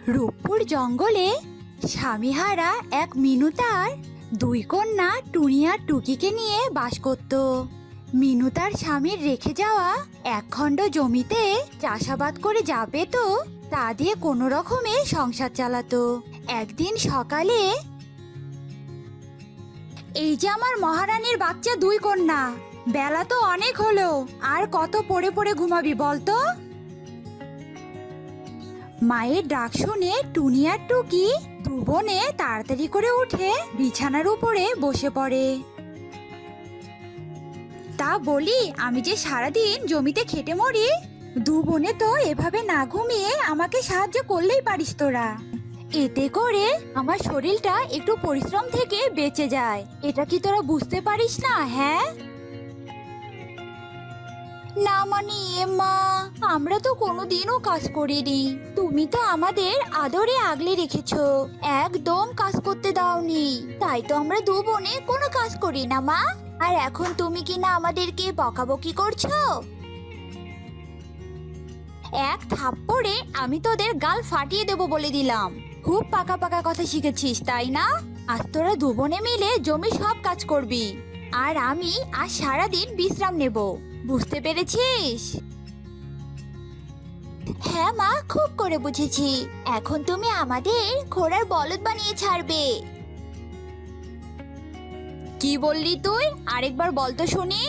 রূপপুর জঙ্গলে স্বামীহারা এক মিনু তার দুই কন্যা টুনি আর টুকিকে নিয়ে বাস করত। মিনু তার স্বামীর রেখে যাওয়া একখণ্ড জমিতে চাষাবাদ করে যা পেত তা দিয়ে কোনো রকমে সংসার চালাতো। একদিন সকালে, এই যে আমার মহারানীর বাচ্চা দুই কন্যা, বেলা তো অনেক হলো, আর কত পড়ে পড়ে ঘুমাবি বলতো? মায়ের ডাক শুনে টুনি আর টুকি দু বোনে তাড়াতাড়ি করে উঠে বিছানার উপরে বসে পড়ে। তা বলি, আমি যে সারাদিন জমিতে খেটে মরি, দু বোনে তো এভাবে না ঘুমিয়ে আমাকে সাহায্য করলেই পারিস তোরা। এতে করে আমার শরীরটা একটু পরিশ্রম থেকে বেঁচে যায়। এটা কি তোরা বুঝতে পারিস না? হ্যাঁ না মানে মা, আমরা তো কোনোদিনও কাজ করিনি। তুমি তো আমাদের আদরে আগলে রেখেছো, একদম কাজ করতে দাওনি। তাই তো আমরা দু বোনে কোনো কাজ করি না মা। আর এখন তুমি কি না আমাদেরকে বকাবকি করছো? এক থাপ্পড়ে আমি তোদের গাল ফাটিয়ে দেবো বলে দিলাম। খুব পাকা পাকা কথা শিখেছিস তাই না? আজ তোরা দু বোনে মিলে জমি সব কাজ করবি, আর আমি আজ সারাদিন বিশ্রাম নেব। বুঝতে পেরেছিস? হ্যাঁ মা, খুব করে বুঝেছি। এখন তুমি আমাদের ঘোড়ার বলদ বানিয়ে ছাড়বে। কি বললি তুই? আরেকবার বল তো শুনি।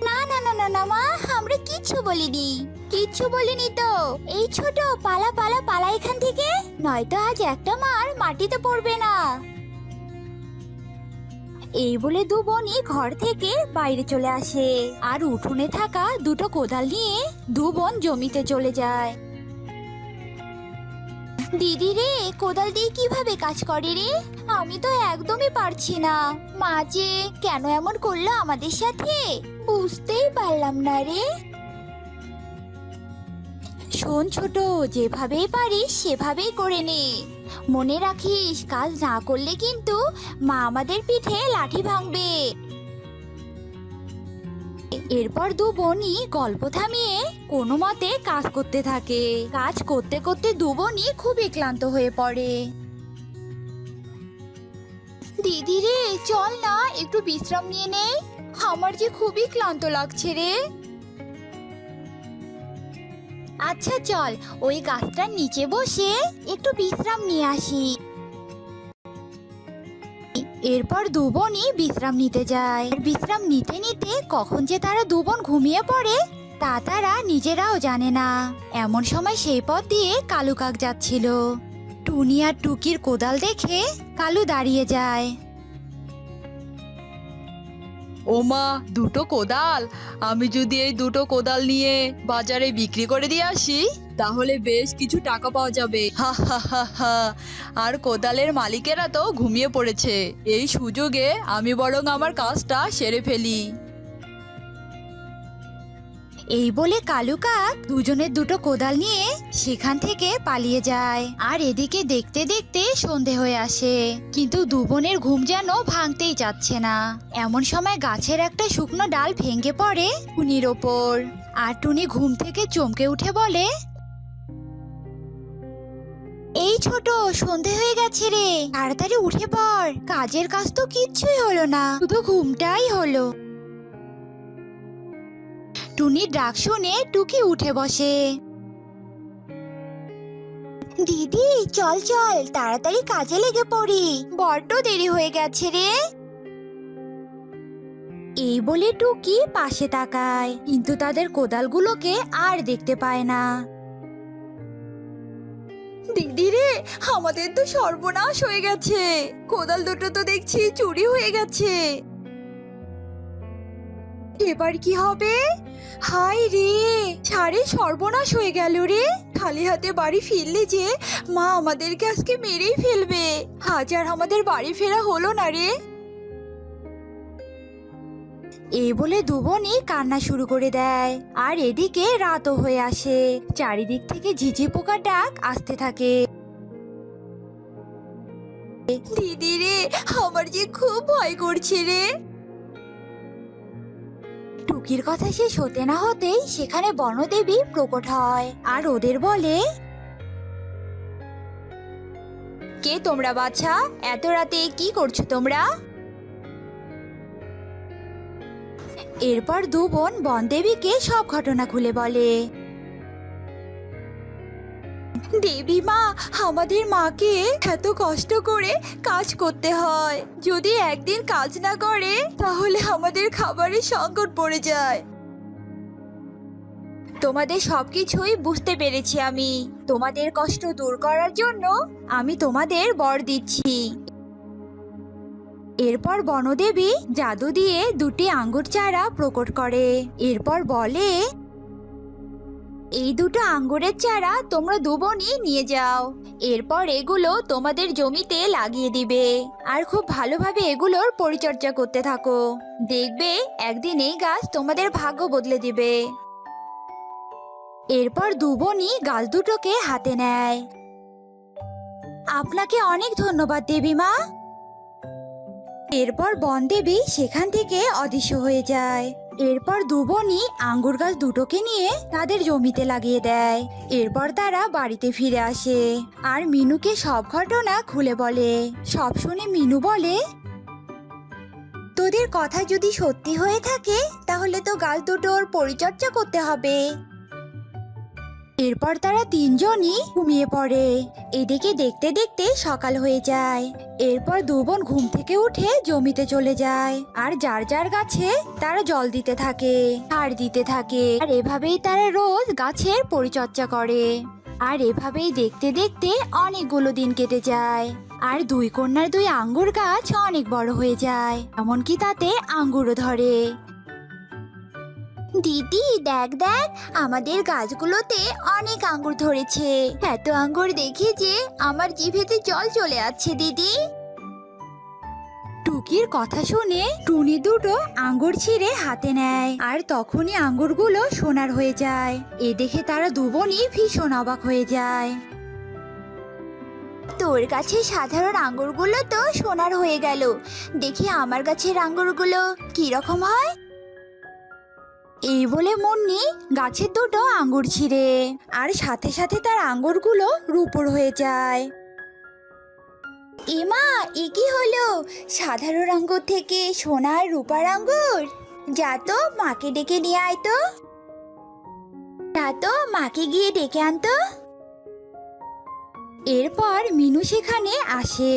না না না না না মা, আমরা কিচ্ছু বলিনি। কিচ্ছু বলিনি তো। এই ছোট, পালা পালা পালা এখান থেকে, নয়তো আজ একটা মার মাটিতে পড়বে না। এই বলে দু বোনই ঘর থেকে বাইরে চলে আসে, আর উঠোনে থাকা দুটো কোদাল নিয়ে দু বোন জমিতে চলে যায়। দিদি রে, কোদাল দিয়ে কিভাবে কাজ করে রে? আমি তো একদমই পারছি না। মা যে কেন এমন করলো আমাদের সাথে, বুঝতেই পারলাম না রে। শোন ছোট, যেভাবেই পারিস সেভাবেই করে নে। মনে রাখিস, কাজ না করলে কিন্তু মা আমাদের পিঠে লাঠি ভাঙবে। এরপর দু বোনই গল্প থামিয়ে কোনো মতে কাজ করতে থাকে। কাজ করতে করতে দু বোনই খুবই ক্লান্ত হয়ে পড়ে। দিদি রে, চল না একটু বিশ্রাম নিয়ে নে। আমার যে খুবই ক্লান্ত লাগছে রে। আচ্ছা চল, ওই গাছটার নিচে বসে একটু বিশ্রাম নিয়ে আসি। এরপর দু বোনই বিশ্রাম নিতে যায়। বিশ্রাম নিতে নিতে কখন যে তারা দু বোন ঘুমিয়ে পড়ে তা তারা নিজেরাও জানে না। এমন সময় সেই পথ দিয়ে কালু কাক যাচ্ছিল। টুনি আর টুকির কোদাল দেখে কালু দাঁড়িয়ে যায়। ওমা, দুটো কোদাল! আমি যদি এই দুটো কোদাল নিয়ে বাজারে বিক্রি করে দিয়ে আসি, তাহলে বেশ কিছু টাকা পাওয়া যাবে। হা হা হা হা। আর কোদালের মালিকেরা তো ঘুমিয়ে পড়েছে। এই সুযোগে আমি বরং আমার কাজটা সেরে ফেলি। এই বলে কালু কাক দুজনের দুটো কোদাল নিয়ে সেখান থেকে পালিয়ে যায়। আর এদিকে দেখতে দেখতে সন্ধে হয়ে আসে, কিন্তু দু বোনের ঘুম যেন ভাঙতেই চাচ্ছে না। এমন সময় গাছের একটা শুকনো ডাল ভেঙে পড়ে টুনির ওপর। আর টুনি ঘুম থেকে চমকে উঠে বলে, এই ছোট, সন্ধে হয়ে গেছে রে, তাড়াতাড়ি উঠে পড়। কাজের কাজ তো কিচ্ছুই হলো না, শুধু ঘুমটাই হলো। টুনির ডাক শুনে টুকি উঠে বসে। দিদি চল চল, তাড়াতাড়ি কাজে লেগে পড়ি, বড্ড দেরি হয়ে গেছে রে। এই বলে টুকি পাশে তাকায়, কিন্তু তাদের কোদালগুলোকে আর দেখতে পায় না। দিদি রে, আমাদের তো সর্বনাশ হয়ে গেছে। কোদাল দুটো তো দেখছি চুরি হয়ে গেছে। এবার কি হবে? হায় রে, সারে সর্বনাশ হয়ে গেল রে। খালি হাতে বাড়ি ফিরলে যে মা আমাদেরকে আজকে মেরেই ফেলবে। আজ আর আমাদের বাড়ি ফেরা হলো না রে। এই বলে দু বোনই কান্না শুরু করে দেয়। আর এদিকে রাতও হয়ে আসে, চারিদিক থেকে ঝিঝি পোকার ডাক আসতে থাকে। দিদি রে, আমার যে খুব ভয় করছে রে। টুকির কথা শেষ হতে না হতেই সেখানে বনদেবী প্রকট হয় আর ওদের বলে, কে তোমরা বাছা? এত রাতে কি করছো তোমরা? এরপর দু বোন বনদেবীকে সব ঘটনা খুলে বলে। দেবী মা, আমাদের মাকে এত কষ্ট করে কাজ করতে হয়, যদি একদিন কাজ না করে তাহলে আমাদের খাবারের সংকট পড়ে যায়। তোমাদের সবকিছুই বুঝতে পেরেছি আমি। তোমাদের কষ্ট দূর করার জন্য আমি তোমাদের বর দিচ্ছি। এরপর বনদেবী জাদু দিয়ে দুটি আঙ্গুর চারা প্রকট করে। এরপর বলে, এই দুটো আঙ্গুরের চারা তোমরা দু বোনই নিয়ে যাও। এরপর এগুলো তোমাদের জমিতে লাগিয়ে দিবে আর খুব ভালোভাবে এগুলোর পরিচর্যা করতে থাকো। দেখবে একদিন এই গাছ তোমাদের ভাগ্য বদলে দিবে। এরপর দু বোনই গাছ দুটোকে হাতে নেয়। আপনাকে অনেক ধন্যবাদ দেবী মা। এরপর বনদেবী সেখান থেকে অদৃশ্য হয়ে যায়। এরপর দু বোনই আঙ্গুর গাছ দুটোকে নিয়ে তাদের জমিতে লাগিয়ে দেয়। এরপর তারা বাড়িতে ফিরে আসে আর মিনুকে সব ঘটনা খুলে বলে। সব শুনে মিনু বলে, তোদের কথা যদি সত্যি হয়ে থাকে তাহলে তো গাছ দুটোর পরিচর্যা করতে হবে। এরপর তারা তিনজনই ঘুমিয়ে পড়ে। এদিকে দেখতে দেখতে সকাল হয়ে যায়। এরপর দু বোন ঘুম থেকে উঠে জমিতে চলে যায় আর যার যার গাছে তারা জল দিতে থাকে, সার দিতে থাকে। আর এভাবেই তারা রোজ গাছের পরিচর্যা করে। আর এভাবেই দেখতে দেখতে অনেকগুলো দিন কেটে যায়। আর দুই কন্যার দুই আঙ্গুর গাছ অনেক বড় হয়ে যায়, এমনকি তাতে আঙ্গুরও ধরে। দিদি দেখ দেখ, আমাদের গাছগুলোতে অনেক আঙ্গুর ধরেছে। এত আঙ্গুর দেখে যে আমার জিভেতে জল চলে আসছে দিদি। টুকির কথা শুনে টুনি দুটো আঙ্গুর ছিঁড়ে হাতে নেয় আর তখনই আঙ্গুরগুলো সোনার হয়ে যায়। এ দেখে তারা দু বোনই ভীষণ অবাক হয়ে যায়। তোর কাছে সাধারণ আঙ্গুরগুলো তো সোনার হয়ে গেল, দেখি আমার গাছের আঙ্গুরগুলো কি রকম হয়। এই বলে মুন্নি গাছের দুটো আঙ্গুর ছিঁড়ে আর সাথে সাথে তার আঙ্গুরগুলো রূপোর হয়ে যায়। এমা, এ কি হলো? সাধারণ আঙ্গুর থেকে সোনার রূপার আঙ্গুর? যা তো মাকে ডেকে নিয়ে আয় তো। যা তো মাকে গিয়ে ডেকে আনতো। এরপর মিনু সেখানে আসে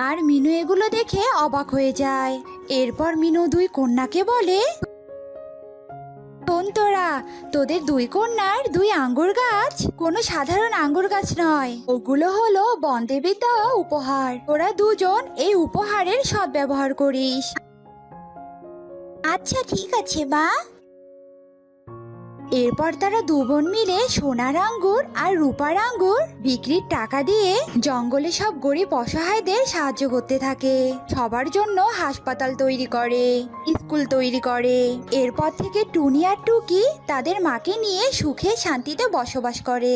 আর মিনু এগুলো দেখে অবাক হয়ে যায়। এরপর মিনু দুই কন্যাকে বলে, শোন তোরা, তোদের দুই কন্যার দুই আঙ্গুর গাছ কোনো সাধারণ আঙ্গুর গাছ নয়, ওগুলো হলো বনদেবীর দেওয়া উপহার। তোরা দুজন এই উপহারের সৎ ব্যবহার করিস। আচ্ছা ঠিক আছে মা। এরপর তারা দু বোন মিলে সোনার আঙ্গুর আর রূপার আঙ্গুর বিক্রির টাকা দিয়ে জঙ্গলে সব গরিব অসহায়দের সাহায্য করতে থাকে। সবার জন্য হাসপাতাল তৈরি করে, স্কুল তৈরি করে। এরপর থেকে টুনি আর টুকি তাদের মাকে নিয়ে সুখে শান্তিতে বসবাস করে।